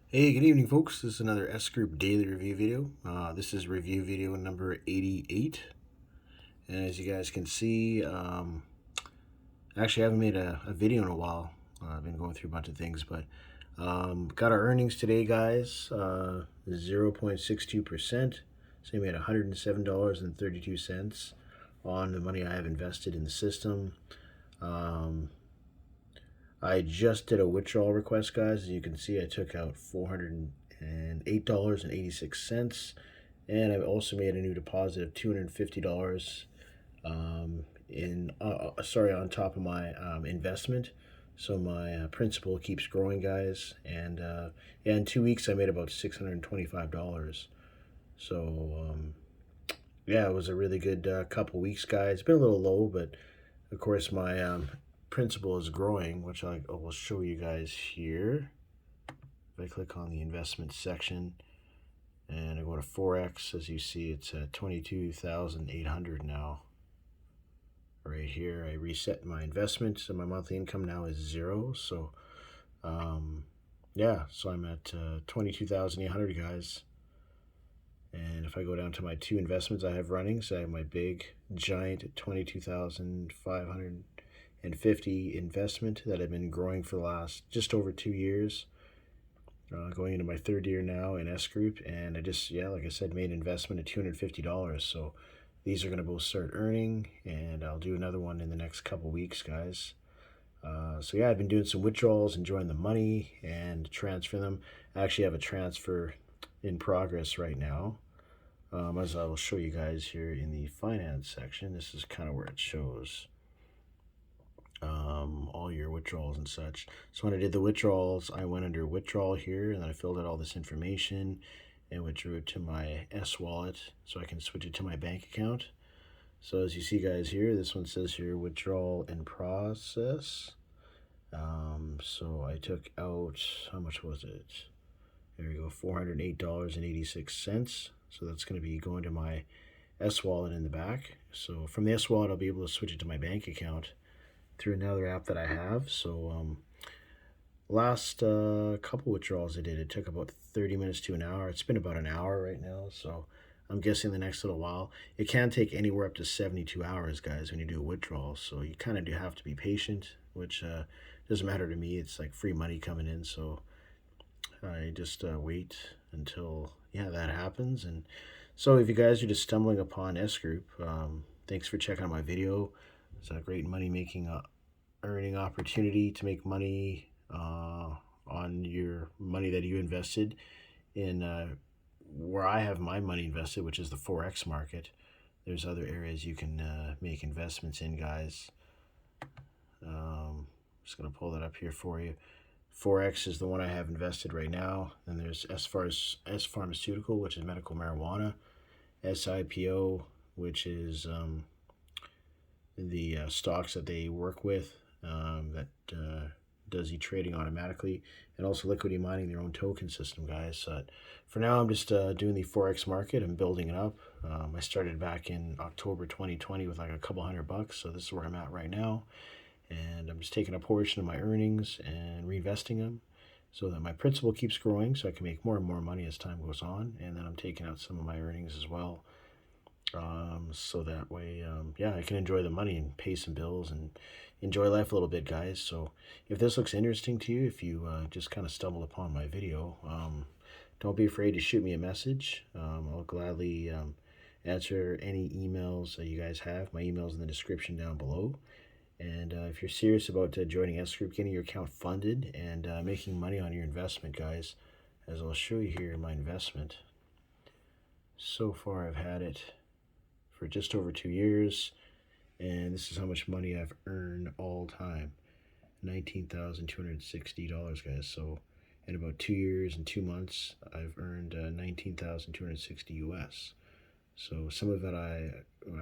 Hey, good evening, folks. This is another S Group daily review video. This is review video number 88. And as you guys can see, actually, I haven't made a video in a while. I've been going through a bunch of things, but got our earnings today, guys. 0.62%. So we made $107.32 on the money I have invested in the system. I just did a withdrawal request, guys. As you can see, I took out $408.86, and I've also made a new deposit of $250 on top of my investment. So my principal keeps growing, guys. And yeah, in 2 weeks, I made about $625. So yeah, it was a really good couple weeks, guys. It's been a little low, but of course, my principal is growing, which I will show you guys here. If I click on the investment section and I go to Forex, as you see, it's at 22,800 now. Right here, I reset my investment, so my monthly income now is zero. So, yeah, so I'm at 22,800, guys. And if I go down to my two investments I have running, so I have my big, giant 22,550 investment that I've been growing for the last just over 2 years. Going into my third year now in S Group, and I just, yeah, like I said, made an investment of $250. So these are going to both start earning, and I'll do another one in the next couple weeks, guys. So yeah, I've been doing some withdrawals, enjoying the money, and transfer them. I actually have a transfer in progress right now. As I will show you guys here in the finance section, this is kind of where it shows all your withdrawals and such. So when I did the withdrawals, I went under withdrawal here, and then I filled out all this information and withdrew it to my S wallet so I can switch it to my bank account. So as you see, guys, here, this one says here withdrawal in process. So I took out, how much was it? There we go, $408.86. So that's going to be going to my S wallet in the back. So from the S wallet, I'll be able to switch it to my bank account through another app that I have. So last couple withdrawals I did, it took about 30 minutes to an hour. It's been about an hour right now, so I'm guessing the next little while. It can take anywhere up to 72 hours, guys, when you do a withdrawal. So you kind of do have to be patient, which doesn't matter to me. It's like free money coming in, so I just wait until, yeah, that happens. And so if you guys are just stumbling upon S Group, thanks for checking out my video. It's a great money making earning opportunity to make money on your money that you invested in where I have my money invested, which is the Forex market. There's other areas you can make investments in, guys. Just going to pull that up here for you. Forex is the one I have invested right now. Then there's S Pharmaceutical, which is medical marijuana. SIPO, which is the stocks that they work with that does the trading automatically, and also liquidity mining their own token system, guys. For now, I'm just doing the Forex market. I'm building it up. I started back in October 2020 with like a couple $100, so this is where I'm at right now. And I'm just taking a portion of my earnings and reinvesting them so that my principal keeps growing so I can make more and more money as time goes on. And then I'm taking out some of my earnings as well. So that way, yeah, I can enjoy the money and pay some bills and enjoy life a little bit, guys. So if this looks interesting to you, if you just kind of stumbled upon my video, don't be afraid to shoot me a message. I'll gladly answer any emails that you guys have. My email's in the description down below. And if you're serious about joining S Group, getting your account funded, and making money on your investment, guys, as I'll show you here in my investment. So far, I've had it for just over 2 years, and this is how much money I've earned all time. $19,260, guys. So in about 2 years and 2 months, I've earned 19,260 US. So some of it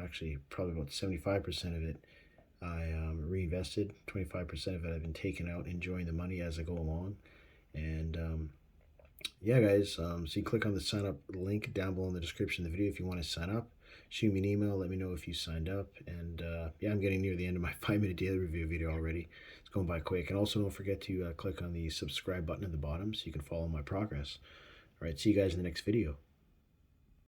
actually probably about 75% of it I reinvested. 25% of it I've been taking out, enjoying the money as I go along. And yeah, guys, so you click on the sign up link down below in the description of the video if you want to sign up. shoot me an email. Let me know if you signed up. And yeah, I'm getting near the end of my 5-minute daily review video already. It's going by quick. And also don't forget to click on the subscribe button at the bottom so you can follow my progress. All right, see you guys in the next video.